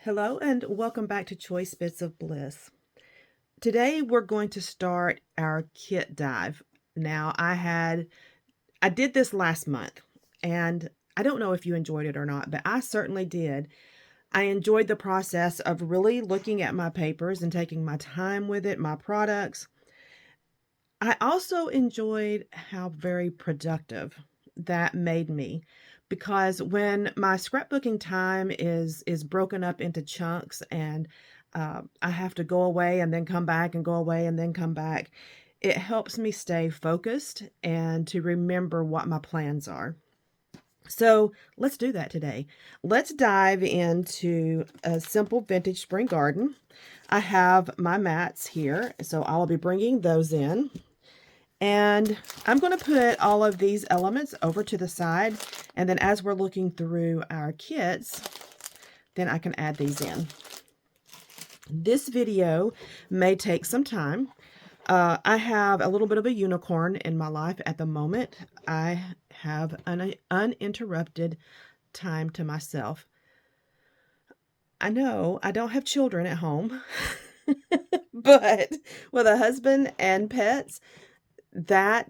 Hello and welcome back to Choice Bits of Bliss. Today we're going to start our kit dive. Now I did this last month and I don't know if you enjoyed it or not, but I certainly did. I enjoyed the process of really looking at my papers and taking my time with it, my products. I also enjoyed how very productive that made me because when my scrapbooking time is broken up into chunks and I have to go away and then come back and go away and then come back, it helps me stay focused and to remember what my plans are. So let's do that today. Let's dive into a simple vintage spring garden. I have my mats here, so I'll be bringing those in. And I'm going to put all of these elements over to the side. And then as we're looking through our kits, then I can add these in. This video may take some time. I have a little bit of a unicorn in my life at the moment. I have an uninterrupted time to myself. I know I don't have children at home, but with a husband and pets, that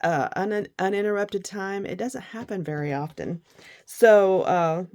uninterrupted time, it doesn't happen very often. So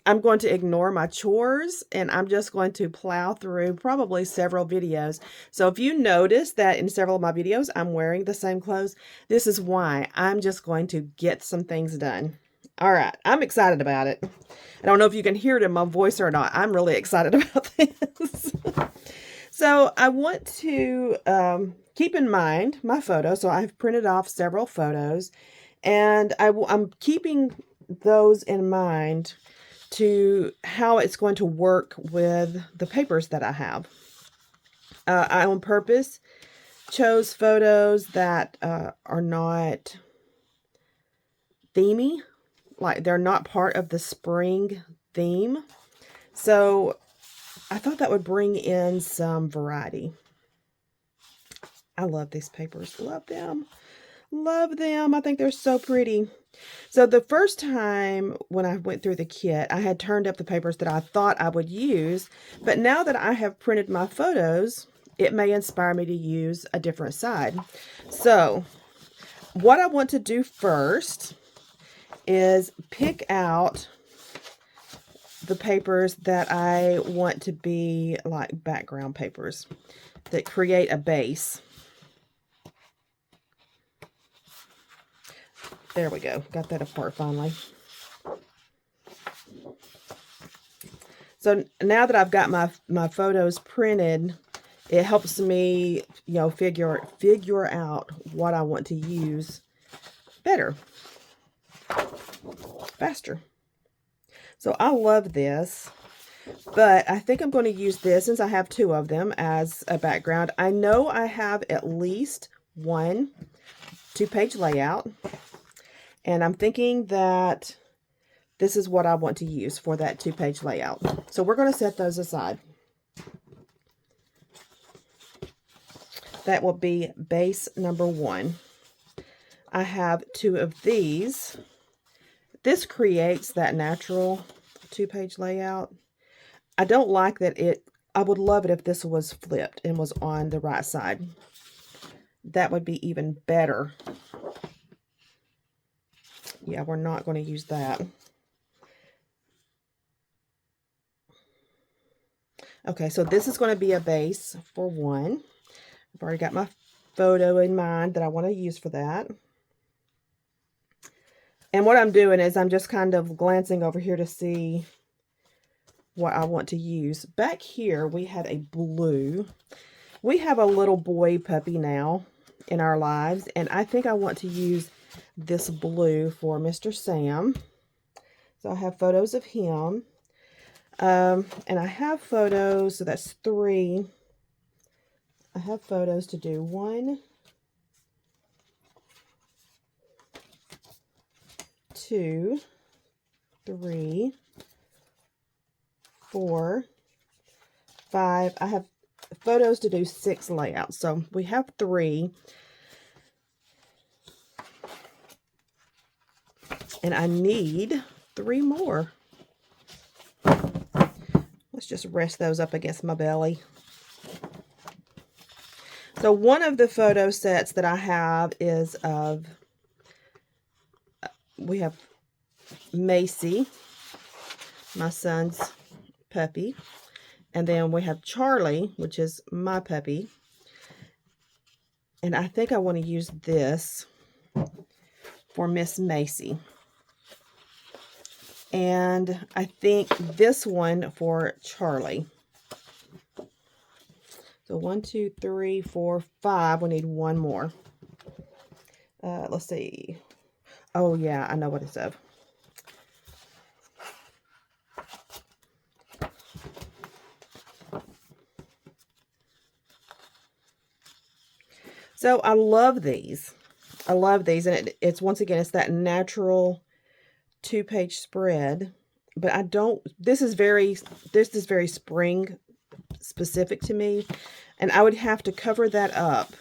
I'm going to ignore my chores and I'm just going to plow through probably several videos. So if you notice that in several of my videos I'm wearing the same clothes, this is why. I'm just going to get some things done. All right, I'm excited about it. I don't know if you can hear it in my voice or not. I'm really excited about this. So I want to keep in mind my photos. So I've printed off several photos and I'm keeping those in mind to how it's going to work with the papers that I have. I on purpose chose photos that are not themey, like they're not part of the spring theme. So I thought that would bring in some variety. I love these papers. Love them. Love them. I think they're so pretty. So the first time when I went through the kit, I had turned up the papers that I thought I would use. But now that I have printed my photos, it may inspire me to use a different side. So what I want to do first is pick out the papers that I want to be like background papers that create a base. There we go. Got that apart finally. So now that I've got my photos printed, it helps me, figure out what I want to use better, faster. So I love this, but I think I'm going to use this since I have two of them as a background. I know I have at least one 2-page layout. And I'm thinking that this is what I want to use for that 2-page layout. So we're going to set those aside. That will be base number 1. I have 2 of these. This creates that natural 2-page layout. I don't like that I would love it if this was flipped and was on the right side. That would be even better. Yeah, we're not going to use that. Okay, so this is going to be a base for 1. I've already got my photo in mind that I want to use for that. And what I'm doing is I'm just kind of glancing over here to see what I want to use. Back here, we had a blue. We have a little boy puppy now in our lives, and I think I want to use this blue for Mr. Sam. So I have photos of him. And I have photos, so that's 3. I have photos to do 1, 2, 3, 4, 5. I have photos to do 6 layouts. So we have 3. And I need 3 more. Let's just rest those up against my belly. So one of the photo sets that I have is of, we have Macy, my son's puppy. And then we have Charlie, which is my puppy. And I think I want to use this for Miss Macy. And I think this one for Charlie. So 1, 2, 3, 4, 5. We need one more. Let's see. Oh yeah, I know what it's of. So I love these. I love these, and it's once again, it's that natural 2-page spread. But I don't. This is very spring specific to me, and I would have to cover that up.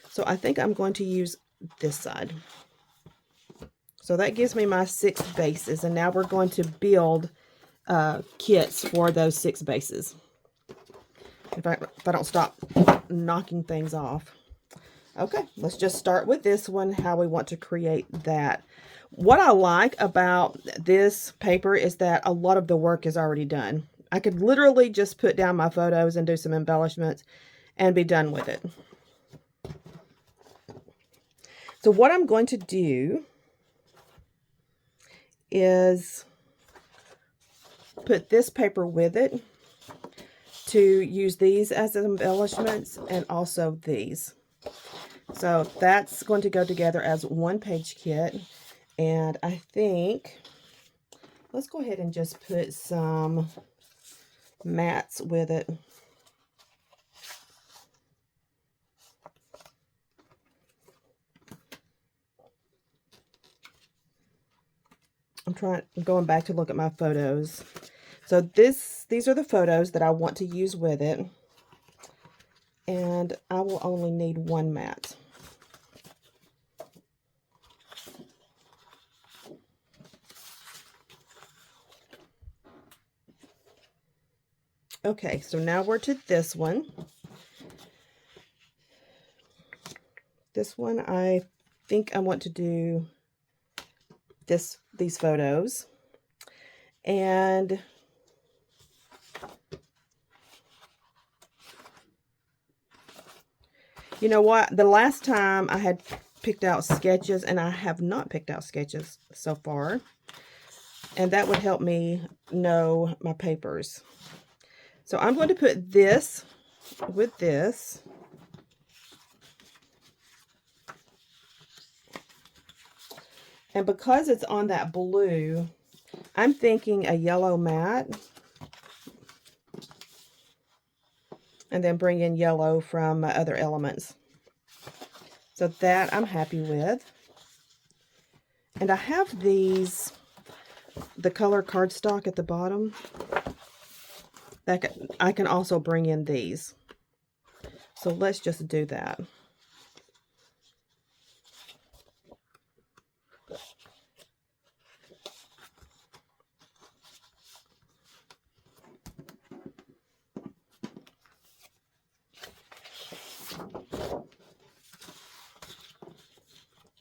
So I think I'm going to use this side. So that gives me my 6 bases, and now we're going to build kits for those 6 bases. If I don't stop knocking things off. Okay, let's just start with this one, how we want to create that. What I like about this paper is that a lot of the work is already done. I could literally just put down my photos and do some embellishments and be done with it. So what I'm going to do is put this paper with it to use these as embellishments, and also these. So that's going to go together as 1-page kit. And I think, let's go ahead and just put some mats with it. I'm going back to look at my photos. So these are the photos that I want to use with it. And I will only need 1 mat. Okay, so now we're to this one. This one, I think I want to do these photos. And you know what? The last time I had picked out sketches, and I have not picked out sketches so far. And that would help me know my papers. So I'm going to put this with this. And because it's on that blue, I'm thinking a yellow mat. And then bring in yellow from my other elements. So that I'm happy with. And I have the color cardstock at the bottom. I can also bring in these. So let's just do that.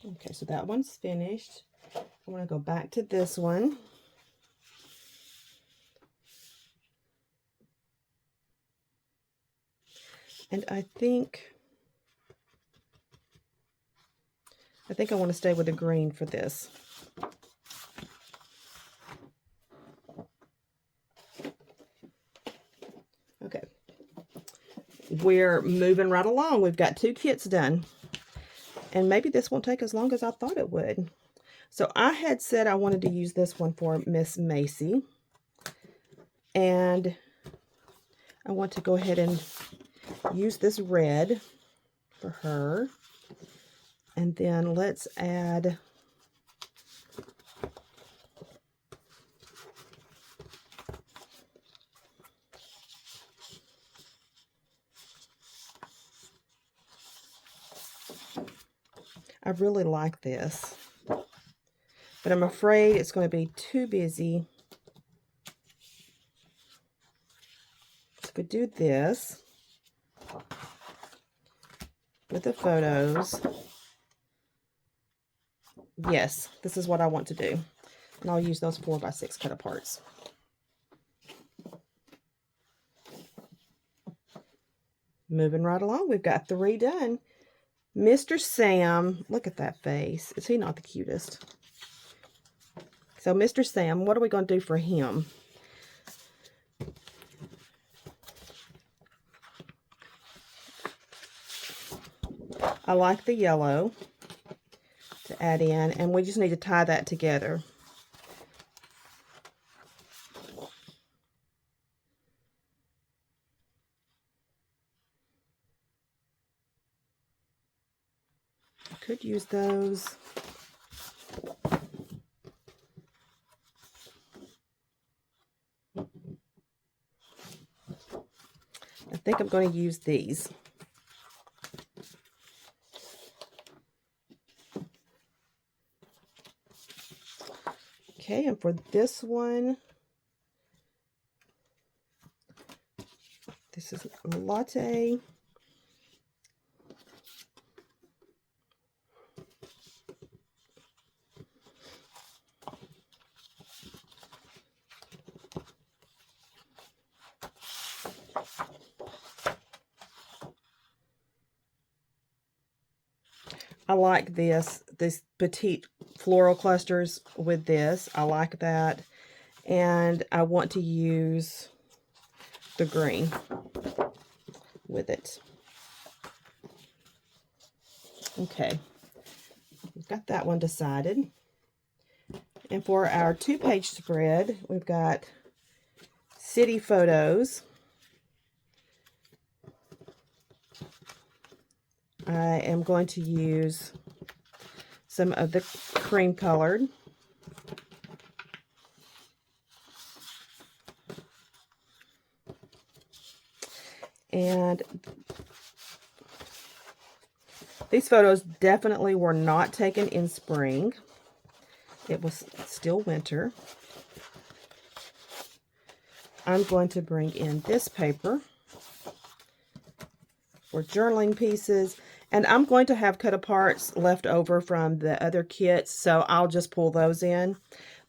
Okay, so that one's finished. I want to go back to this one. And I think I want to stay with the green for this. Okay. We're moving right along. We've got 2 kits done. And maybe this won't take as long as I thought it would. So I had said I wanted to use this one for Miss Macy. And I want to go ahead and use this red for her. And then let's add I really like this, but I'm afraid it's going to be too busy do this with the photos. Yes, this is what I want to do. And I'll use those 4x6 cut aparts. Moving right along, we've got 3 done. Mr. Sam, look at that face. Is he not the cutest? So Mr. Sam, what are we going to do for him? I like the yellow to add in, and we just need to tie that together. I could use those. I think I'm going to use these. Okay, and for this one, this is a latte. I like this petite floral clusters with this. I like that. And I want to use the green with it. Okay, we've got that one decided. And for our 2-page spread, we've got city photos. I am going to use some of the cream colored. And these photos definitely were not taken in spring. It was still winter. I'm going to bring in this paper for journaling pieces. And I'm going to have cut aparts left over from the other kits, so I'll just pull those in.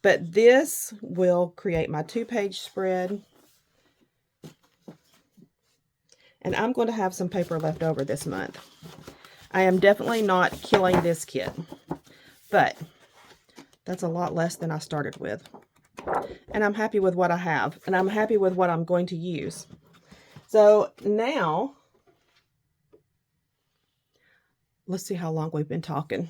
But this will create my 2-page spread. And I'm going to have some paper left over this month. I am definitely not killing this kit, but that's a lot less than I started with. And I'm happy with what I have, and I'm happy with what I'm going to use. So now, let's see how long we've been talking.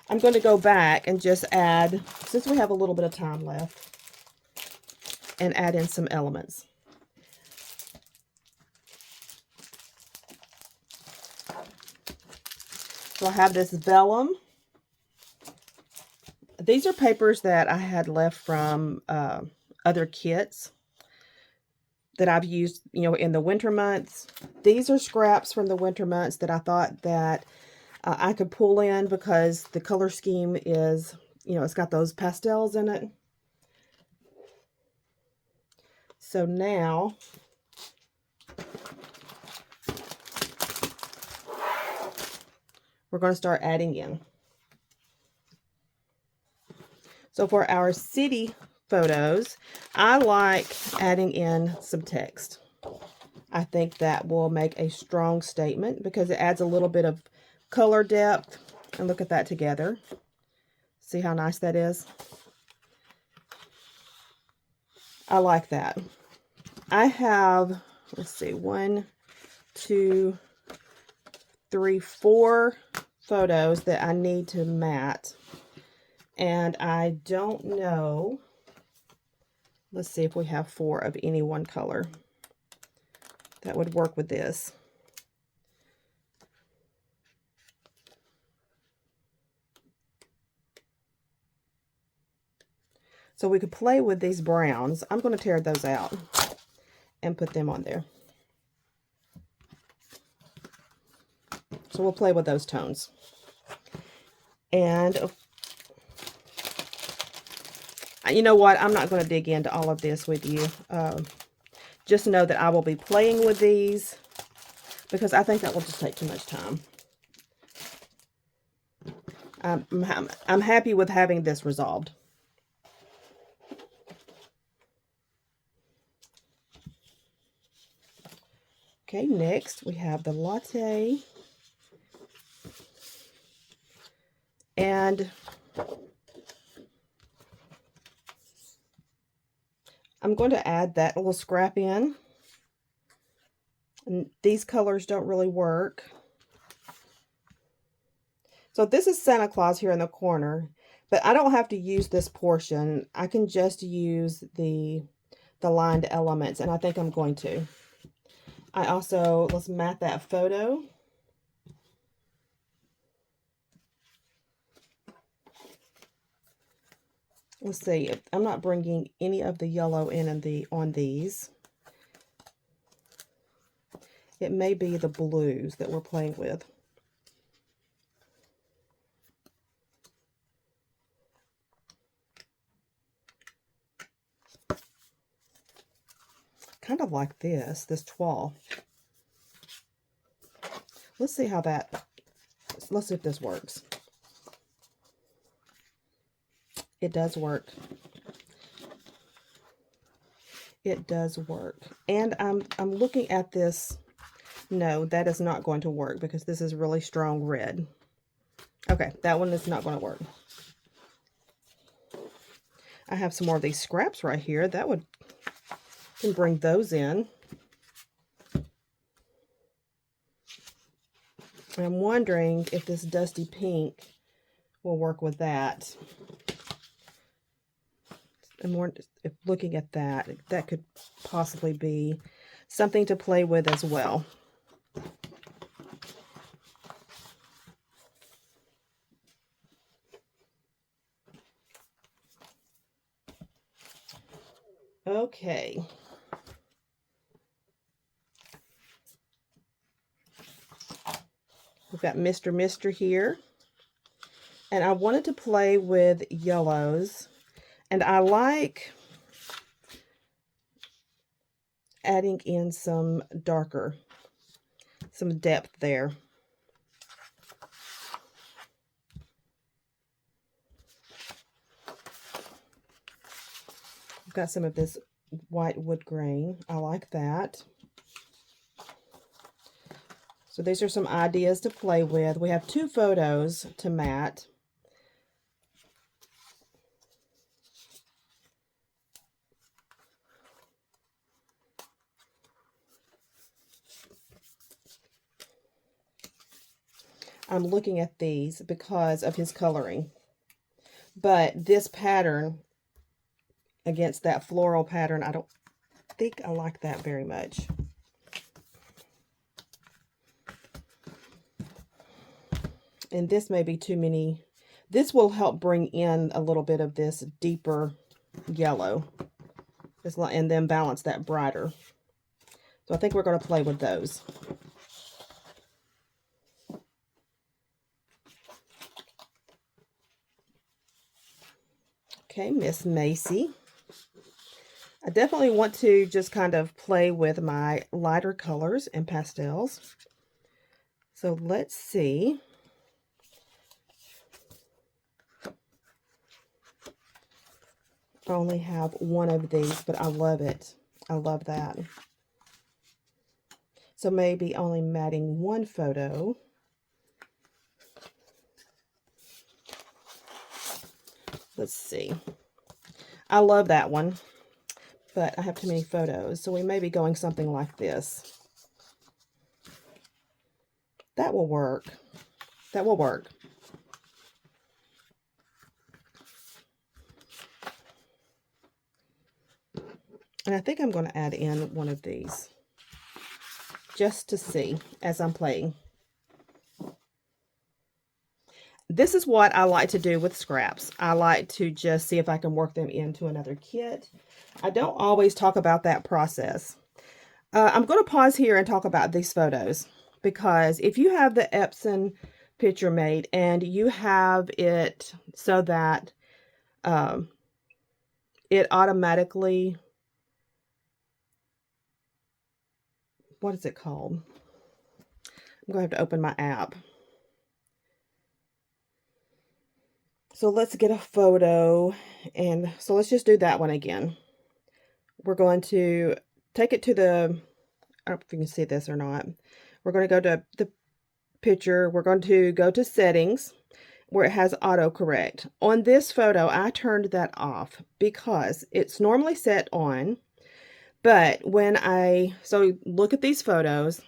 I'm going to go back and just add, since we have a little bit of time left, and add in some elements. So I have this vellum. These are papers that I had left from other kits that I've used, in the winter months. These are scraps from the winter months that I thought that I could pull in because the color scheme is, it's got those pastels in it. So now, we're going to start adding in. So for our city photos, I like adding in some text. I think that will make a strong statement because it adds a little bit of color depth. And look at that together. See how nice that is? I like that. I have, let's see, 1, 2, 3, 4 photos that I need to mat. And I don't know. Let's see if we have 4 of any one color that would work with this. So we could play with these browns. I'm going to tear those out and put them on there. So we'll play with those tones. And You know what? I'm not going to dig into all of this with you. Just know that I will be playing with these because I think that will just take too much time. I'm happy with having this resolved. Okay, next we have the latte. And I'm going to add that little scrap in. And these colors don't really work. So this is Santa Claus here in the corner, but I don't have to use this portion. I can just use the lined elements, and I think I'm going to. Let's mat that photo. Let's see, I'm not bringing any of the yellow in on these. It may be the blues that we're playing with. Kind of like this toile. Let's see if this works. It does work. It does work. And I'm looking at this. No, that is not going to work because this is really strong red. Okay, that one is not going to work. I have some more of these scraps right here. Can bring those in. And I'm wondering if this dusty pink will work with that. And more, if looking at that could possibly be something to play with as well. Okay. We've got Mr. here. And I wanted to play with yellows. And I like adding in some darker, some depth there. I've got some of this white wood grain. I like that. So these are some ideas to play with. We have 2 photos to mat. I'm looking at these because of his coloring. But this pattern against that floral pattern, I don't think I like that very much. And this may be too many. This will help bring in a little bit of this deeper yellow. And then balance that brighter. So I think we're going to play with those. Okay, Miss Macy. I definitely want to just kind of play with my lighter colors and pastels. So let's see. I only have one of these, but I love it. I love that. So maybe only matting one photo. Let's see. I love that one, but I have too many photos. So we may be going something like this. That will work. That will work. And I think I'm going to add in one of these just to see as I'm playing. This is what I like to do with scraps. I like to just see if I can work them into another kit. I don't always talk about that process. I'm going to pause here and talk about these photos, because if you have the Epson picture made and you have it so that it automatically, what is it called? I'm going to have to open my app. So let's get a photo, and so let's just do that one again. We're going to take it to the, I don't know if you can see this or not. We're going to go to the picture. We're going to go to settings where it has autocorrect. On this photo, I turned that off because it's normally set on, but when so look at these photos.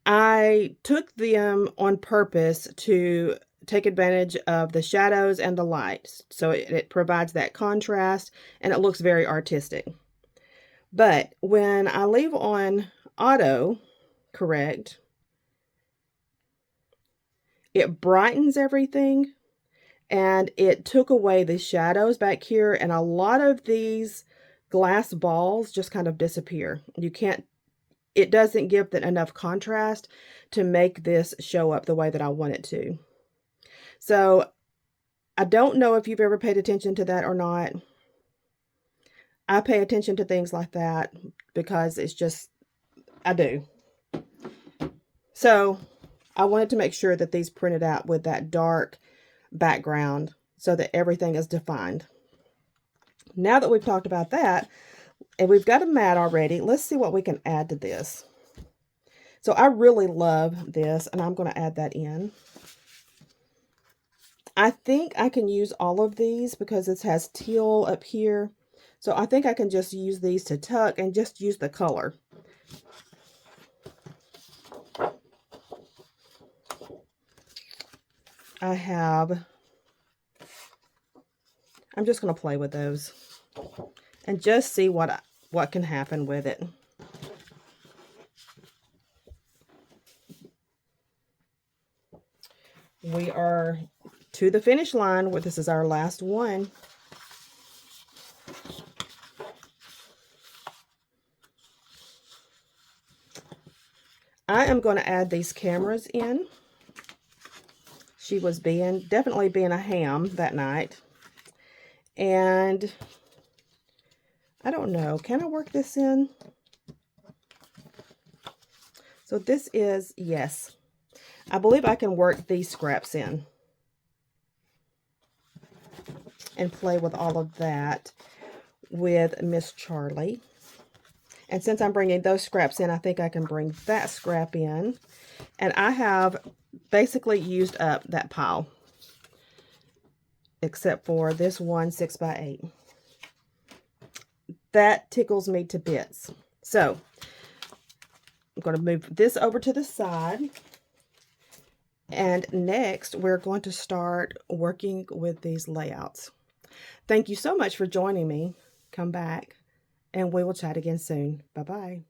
I took them on purpose to take advantage of the shadows and the lights. So it provides that contrast and it looks very artistic. But when I leave on auto correct, it brightens everything and it took away the shadows back here, and a lot of these glass balls just kind of disappear. You can't, it doesn't give enough contrast to make this show up the way that I want it to. So I don't know if you've ever paid attention to that or not. I pay attention to things like that because it's just, I do. So I wanted to make sure that these printed out with that dark background so that everything is defined. Now that we've talked about that, and we've got a mat already, let's see what we can add to this. So I really love this, and I'm going to add that in. I think I can use all of these because it has teal up here. So I think I can just use these to tuck and just use the color. I'm just going to play with those and just see what can happen with it. We are to the finish line where this is our last one. I am going to add these cameras in. She was definitely being a ham that night. And I don't know, can I work this in? So this is, yes, I believe I can work these scraps in and play with all of that with Miss Charlie. And since I'm bringing those scraps in, I think I can bring that scrap in. And I have basically used up that pile, except for this one 6x8. That tickles me to bits. So I'm going to move this over to the side. And next, we're going to start working with these layouts. Thank you so much for joining me. Come back, and we will chat again soon. Bye-bye.